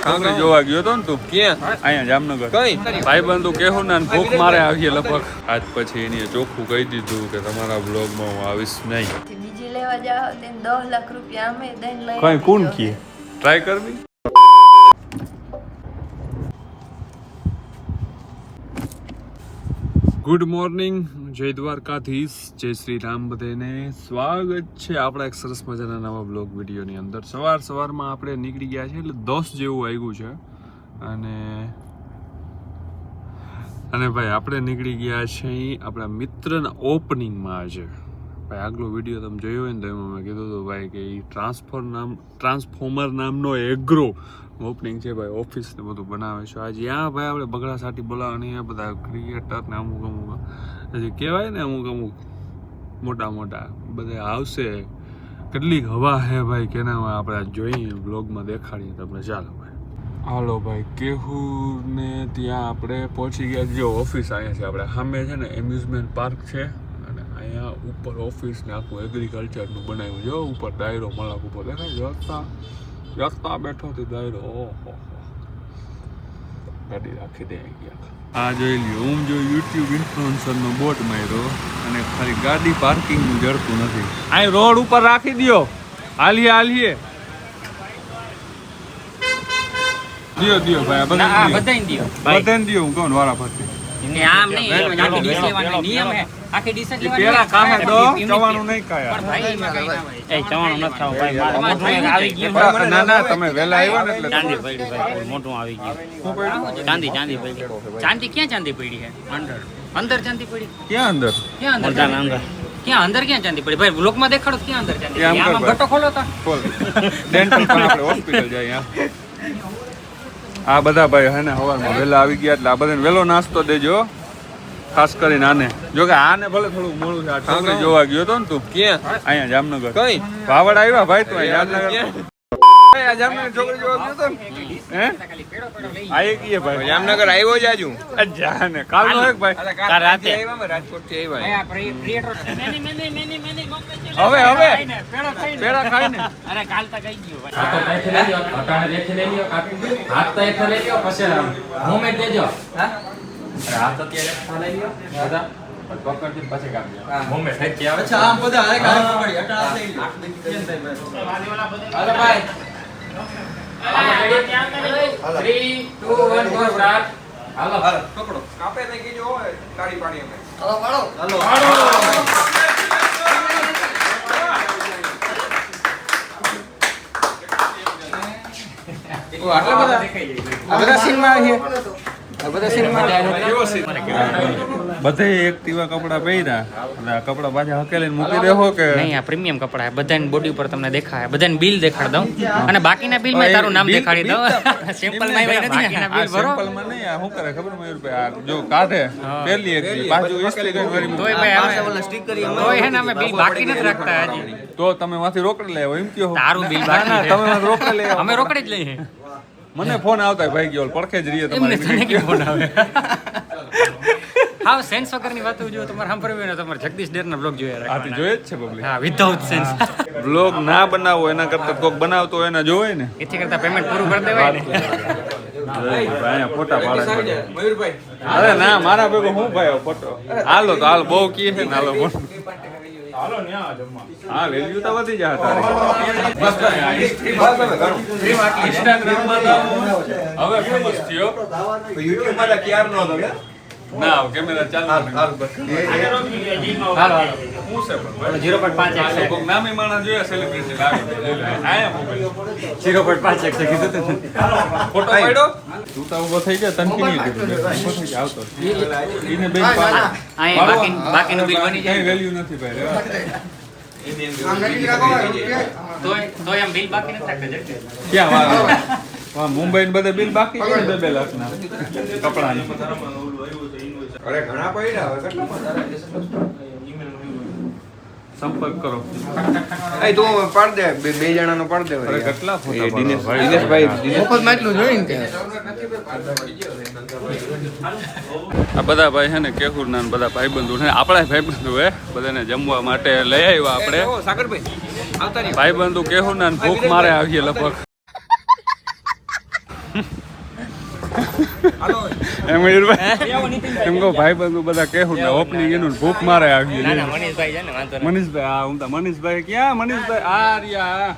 છોકરી જોવા ગયો તો ને તું ક્યાં? અહીંયા જામનગર. કઈ ભાઈબંધુ કેહું ને ભૂખ મારે આવીએ લગભગ. આજ પછી એની ચોખ્ખું કહી દીધું કે તમારા બ્લોગમાં હું આવીશ નહીં. બીજી લેવા જાવ તો 10 લાખ રૂપિયા અમે દઈને લઈ કઈ કોણ કી ટ્રાય કરવી. ગુડ મોર્નિંગ, જય દ્વારકાધીશ, જય શ્રી રામ. બધાને સ્વાગત છે આપણા એક સરસ મજાના નવા બ્લોગ વિડીયોની અંદર. સવારમાં આપણે નીકળી ગયા છે, એટલે 10 જેવું આવ્યું છે. અને ભાઈ આપણે નીકળી ગયા છે આપણા મિત્રના ઓપનિંગમાં આજે. ભાઈ આગલો વિડીયો તમે જોયો હોય ને તો એમાં મેં કીધું હતું ભાઈ કે ટ્રાન્સફોર્મર નામનો એગ્રો ઓપનિંગ છે ભાઈ, ઓફિસ ને બધું બનાવે છે. આજે ત્યાં ભાઈ આપણે બગડા સાટી બોલાવવાની બધા ક્રિકેટર ને અમુક હજી કહેવાય ને અમુક મોટા બધા આવશે. કેટલી હવા હે ભાઈ કેનામાં આપણે જોઈએ બ્લોગમાં દેખાડીએ તમને. ચાલો ભાઈ, હાલો ભાઈ. કેહું ને ત્યાં આપણે પહોંચી ગયા. જે ઓફિસ અહીંયા છે આપણે સામે છે ને એમ્યુઝમેન્ટ પાર્ક છે, અને અહીંયા ઉપર ઓફિસ ને આખું એગ્રીકલ્ચરનું બનાવ્યું છે. ઉપર ડાયરો મલાક ઉપર દેખાય રસ્તા બેઠો થી દાયરો. ઓહો, ગાડી રાખી દે ગયા. આ જોઈ લ્યો, હું જો યુટ્યુબ ઇન્ફ્લુએન્સરનો બોટ માર્યો અને ખાલી ગાડી પાર્કિંગનું જડતું નથી. આ રોડ ઉપર રાખી દો. હાલીએ દિયો ભાઈ, બધાને દિયો. હું કહું વાળા પછી આમ નહીં આખી ડીશ લેવાનો નિયમ હે. આખી ડીશ જ લેવાની. પેલા કાહે દો ચવાનું નહીં કાયા. પણ ભાઈ એ ચવાનું ન થાવ ભાઈ. મોટું આવી ગયું. ના તમે વેલા આવ્યા ને એટલે ચાંદી પડી ભાઈ, મોટું આવી ગયું. ચાંદી પડી. ચાંદી ક્યાં ચાંદી પડી હે? અંદર ચાંદી પડી. ક્યાં અંદર? ક્યાં અંદર ક્યાં ચાંદી પડી ભાઈ? બ્લોકમાં દેખાડો ક્યાં અંદર ચાંદી પડી? આમાં ગટો ખોલો તો ખોલ. ડેન્ટલ પણ આપણે હોસ્પિટલ જાય. આ બધા ભાઈ હે ને સવારમાં વહેલા આવી ગયા, એટલે આ બધાને વહેલો નાસ્તો દેજો. ખાસ કરીને આને, જો કે આને ભલે થોડું મોડું છે. આ છોકરી જોવા ગયો તો ને તું ક્યાં? અહીંયા જામનગર. કઈ વાવડ આવ્યા ભાઈ તું જામનગર. જામનગર છોકરી જોવા ગયો તો ને હે આયે કીએ ભાઈ. જામનગર આવ્યો જ આજુ. જાને કાલ નો એક ભાઈ કાલ રાતે રાજકોટ થી આવ્યા. હવે પેડા ખાઈને અરે કાલ તો ગઈ ગયો ભાઈ. હાથ તો કાઈથી લઈ લ્યો, અટાણે રેથી લઈ લ્યો, હાથ તો એક લઈ લ્યો, પછી મોમેન્ટ દેજો. હા હાથ અત્યારે લઈ લ્યો દાદા, પકડથી પછી કાપજો. મોમેન્ટ હે કે આવે. અચ્છા આમ બધા હારે કાલે પકડી અટાણા થઈ લ્યો. હાલો ભાઈ, 3 2 1 ગો સ્ટાર્ટ. હાલો પકડો. કાપે નહીં કીજો હોય તાળી પાડી અમે. હાલો આટલા બધા બધા સીનમાં છે. બધે એક્ટિવા કપડા પહેર્યા, એટલે આ કપડા પાછા હકેલીને મૂકી દેહો કે નહીં? આ પ્રીમિયમ કપડા બધાની બોડી ઉપર તમને દેખાય. બધાને બિલ દેખાડ દઉં અને બાકીના બિલ માં તારું નામ દેખાડી દઉં. સિમ્પલ માં નથી, બાકીના બિલ ભરો. સિમ્પલ માં નહીં. આ શું કરે ખબર મયુરભાઈ? આ જો કાઢે પહેલી એક પાછું ઇસ્ત્રી કરીને વળી મૂકે. તોય ભાઈ અમે સ્ટીકર તોય હે ને અમે બિલ બાકી નથી રાખતા હજી. તો તમે માંથી રોકડી લેવો એમ કયો? તારું બિલ બાકી છે. તમે માંથી રોકડી લેવો. અમે રોકડે જ લઈએ. મને ફોન આવતા ભાઈ ગયો પડખે જ રહીએ એમને તને તમારે. કેમ ફોન આવે? હા, સેન્સ વગરની વાતો જો તમારે સાંભળવી હોય ને તમારે જગદીશ ડેરના બ્લોગ જોયા આથી રાખવાના. જોઈએ જ છે પબ્લિક. હા, વિધાઉટ સેન્સ. બ્લોગ ના બનાવો એના કરતા કોક બનાવતો હોય એના જોવે ને. એથી કરતા પેમેન્ટ પૂરું કરી દેવાય ને. અહીંયા ફોટા પાડે. મયુરભાઈ અરે ના, મારા ભેગો હું ભાઈ ફોટો. હાલો તો હાલ, બહુ કી છે ને હાલો. હા, વેલ્યુ તો વધી જાય તારે. ઇન્સ્ટાગ્રામમાં હવે ફેમસ થયો. યુટ્યુબમાં તો ક્યાર નો હતો કે ના કેમેરા ચાલુ હાલો હું છે પણ 0.5x કોક નામી માણસ જોયા સેલિબ્રિટી લાવી આયા મોબાઈલ 0.5x કીધું તું. ફોટો પાડ્યો તું તો ઉભો થઈ ગયા તને કેની કીધું ઉભો થઈ ગયા આવતો ઈને બેન પાડો અહીંયા બાકીનું બિલ બની કઈ જાય. વેલ્યુ નથી ભાઈ તોય એમ બિલ બાકી નથી રાખતા જગદીશ. ક્યાં વાહ મુંબઈ ને બધે બિલ બાકી છે 2 લાખ ના કપડાના. અરે ઘણા પડ્યા હવે કેટલા સંપર્ક કરો. એ તું પાડ દે બે જણાનો પાડ દે. અરે કેટલા ફોટા દિનેશભાઈ મફતમાં એટલું જોઈને કે આ બધા ભાઈ છે ને કેહુરના બધા ભાઈબંધુ છે, આપણા ભાઈબંધુ હે. બધાને જમવા માટે લઈ આવ્યા આપણે. સાગરભાઈ આવતા રહ્યો. ભાઈબંધુ કેહુરના ભૂખ મારે આવીએ લગભગ. એમ મયુરભાઈ એમ કહો ભાઈ બંધુ બધા કહેવું ને ઓપનિંગ એનું ભૂખ મારે આવી ગઈ. મનીષભાઈ છે ને વાંધો નહીં. મનીષભાઈ હા હું તો મનીષભાઈ ક્યાં મનીષભાઈ આ રહ્યા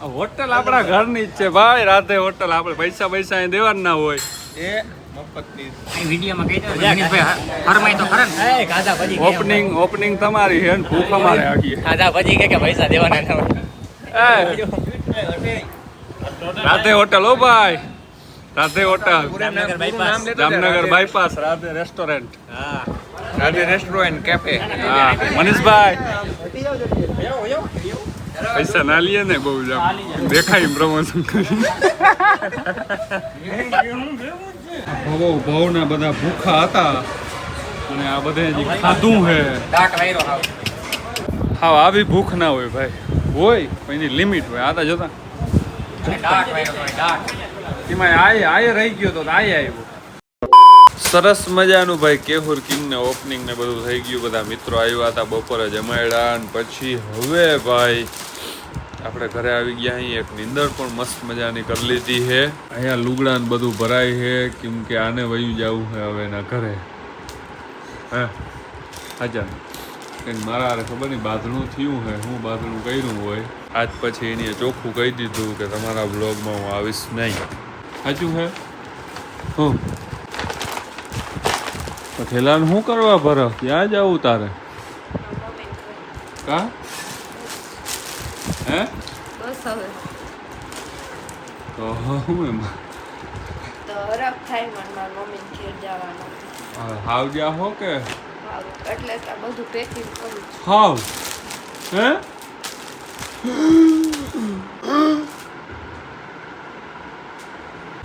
આ હોટલ આપણા ઘરની જ છે ભાઈ. રાતે હોટલ આપણે પૈસા અહીં દેવાના ના હોય એ મફતની આ વિડીયોમાં કહી દો મનીષભાઈ ફરમાય તો ખરા ને એ કાજા ભજી ઓપનિંગ તમારી છે ને ભૂખ અમારે આવી કાજા ભજી કે પૈસા દેવાના ન હોય. રાતે હોટલ હો ભાઈ રાતે hotel Jamnagar bypass. Jamnagar bypass રાતે રેસ્ટોરન્ટ હા રાધે રેસ્ટોરન્ટ કેફે. હા મનીષભાઈ પૈસા ના લઈએ ને બહુ દેખાય પ્રમોશન ભાવના બધા ભૂખા હતા અને આ બધે જે ખાધું હે ડાક વાયરો હાવ. હા આવી ભૂખ ના હોય ભાઈ હોય પણ એની લિમિટ હોય. આ તો જોતા ડાક વાયરો હોય ડાક. એમાં આયે રહી ગયો તો આયે આવ્યો. સરસ મજાનું ભાઈ કેહુર કિંગ ને ઓપનિંગ ને બધું થઈ ગયું. બધા મિત્રો આવ્યા હતા બપોરે જમાડ્યા ને પછી હવે ભાઈ આપણે ઘરે આવી ગયા. અહીં એક નીંદર પણ મસ્ત મજાની કરી લીધી છે. અહીંયા લુગડા ને બધું ભરાય છે કેમ કે આને વયું જવું છે હવે એના ઘરે. હે હાજા કંઈક મારા હારે ખબર નહીં બાંધણું થયું છે. હું બાંધણું કર્યું હોય આજ પછી એને ચોખ્ખું કહી દીધું કે તમારા બ્લોગમાં હું આવીશ નહીં. સાચું છે હું તો થેલાને શું કરવા ભરો ક્યાં જવું તારે કા હે બસ હવે તો હું એમાં તો હરખ થાય મને મારા મમ્મી ઘેર જવાનો. હાવ ગયા હો કે હાવ, એટલે તો આ બધું પેકિંગ કરું છું. હાવ હે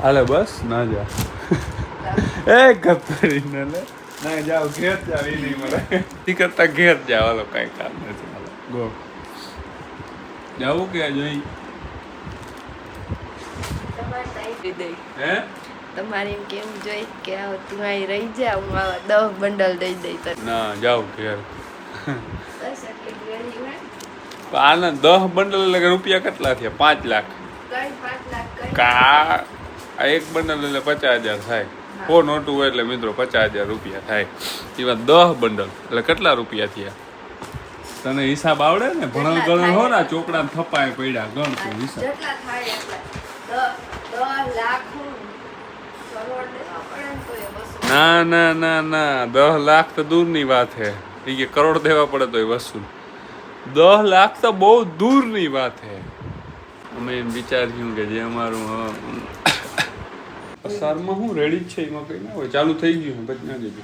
હાલે બસ ના જા એ કતરીને લે ના જાઓ ઘેર જાવ એ નહીં મળે ઈ કરતા ઘેર જાવ હાલો કાંઈ કામ નથી હાલો ગો જાવું કે જોઈ તમારે તો અહીં દઈ હે તમારે એમ કેમ જોઈ કે આવ તું અહીં રહી જા હું આવા 10 બંડલ દઈ દઈ તને. ના જાવ ઘેર બસ એટલી વેલી હોય પણ આના 10 બંડલ એટલે કે રૂપિયા કેટલા થયા 5 લાખ કઈ 5 લાખ કઈ કા આ એક બંડલ એટલે 50,000 થાય. 4 નોટું હોય એટલે મિત્રો 50,000 રૂપિયા થાય. એમાં 10 બંડલ એટલે કેટલા રૂપિયા થયા તને હિસાબ આવડે ને ભણલ ગણલ હો ને ચોપડા થપાય પડ્યા ગણતું હિસાબ જેટલા થાય એટલા 10 લાખ કરોડ દેવા પડે ને તોય વસૂલ. ના 10 લાખ તો દૂરની વાત છે. એ કે કરોડ દેવા પડે તો એ વસૂલ 10 લાખ તો બહુ દૂરની વાત છે. અમે એમ વિચાર્યું કે જે અમારું અસારમાં હું રેડી જ છે એમાં કંઈ ના હોય. ચાલુ થઈ ગયું પછી ના જજો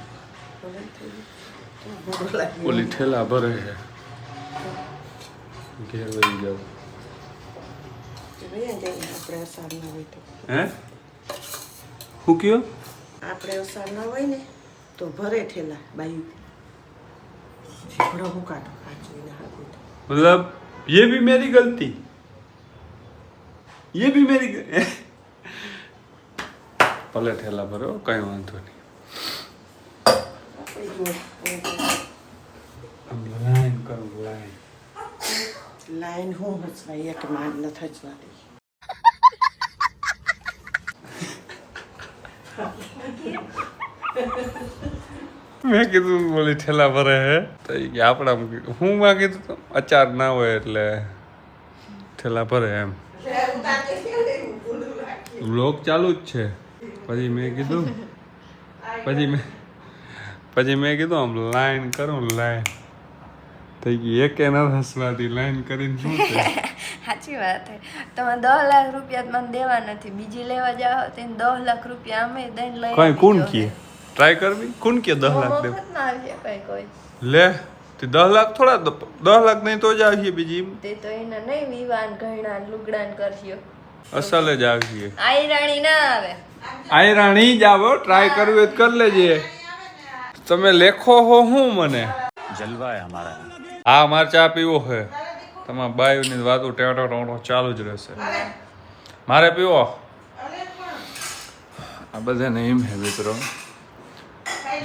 ઓલી ઠેલા ભરે છે ઘેર વહી જાવ હે શું કયો આપણે અસાર ના હોય ને તો ભરે ઠેલા બાયું હું કાઢો मतलब ये भी मेरी गलती ये भी मेरी भले ठेला भरो कई वांधो नहीं लाइन करो लाइन લાઈન હું હસવાઈ એક માન ન થજવાતી મેં કીધું બોલી ઠેલા ભરે હે તો કે આપણા હું માં કીધું તો અચાર ના હોય એટલે ઠેલા ભરે એમ વ્લોગ ચાલુ જ છે પછી મેં કીધું પછી મેં કીધું આમ લાઈન કરું લાઈન થઈ ગઈ એકે ન હસવાતી લાઈન કરીને શું છે સાચી વાત છે. તમે 10 લાખ રૂપિયા મને દેવા નથી, બીજી લેવા જાઓ તો 10 લાખ રૂપિયા અમે દઈને લઈ કઈ કોણ કે ટ્રાય કરવી કોણ કે 10 લાખ દેવ મફતમાં આવીએ કઈ કોઈ લે તે 10 લાખ થોડા 10 લાખ નહીં તો જ આવીએ બીજી તે તો એને નહીં વિવાન ઘણા લુગડાન કરશો. અસલ જ આવીએ આઈ રાણી ના આવે. આઈ રાણી જ આવો ટ્રાય કરવું હોય તો કરી લેજે. તમે લેખો હો હું મને जलवा है हमारा હા મારે ચા પીવો છે. તમારા બાયુની વાતો ટેટો ટેટો ચાલુ જ રહેશે. મારે પીવો આ બધાને એમ હે મિત્રો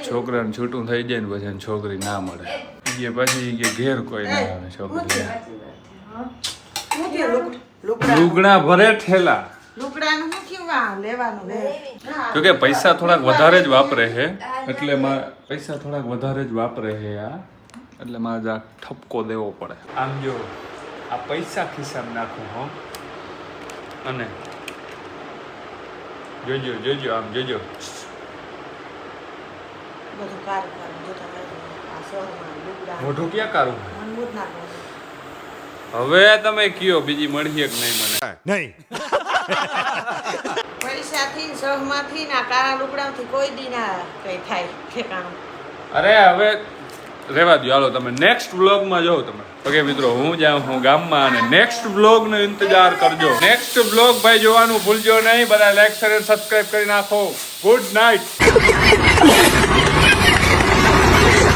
છોકરાને છૂટું થઈ જાય ને પછી એને છોકરી ના મળે એ પછી કે ઘેર કોઈ ના આવે છોકરી શું થયું લુગડા લુગડા ભરે ઠેલા લુગડાનું શું થયું લેવાનું હે જોકે પૈસા થોડાક વધારે જ વાપરે છે એટલે પૈસા થોડાક વધારે જ વાપરે છે આ એટલે મારે આ ઠપકો દેવો પડે. આમ જો આ પૈસા ખિસ્સામાં નાખું હો અને જોજો આમ જોજો બધું કાઢ જો તમે આ સોમાં લુગડા મોઢું ક્યાં કાઢું મનમૂત ના કરો. હવે તમે કયો બીજી મળીએ કે નહીં મને પૈસાથી સહમાંથી ના કાળા લુગડાથી કોઈ દી ના કઈ થાય ઠેકાણું. અરે હવે રેવા દો હાલો તમે નેક્સ્ટ વ્લોગમાં જાઓ તમે. ઓકે મિત્રો હું જાઉં હું ગામમાં અને નેક્સ્ટ વ્લોગનો ઇંતજાર કરજો. નેક્સ્ટ વ્લોગ ભાઈ જોવાનું ભૂલજો નહીં. બધા લાઈક શેર સબસ્ક્રાઇબ કરી નાખો. Good night.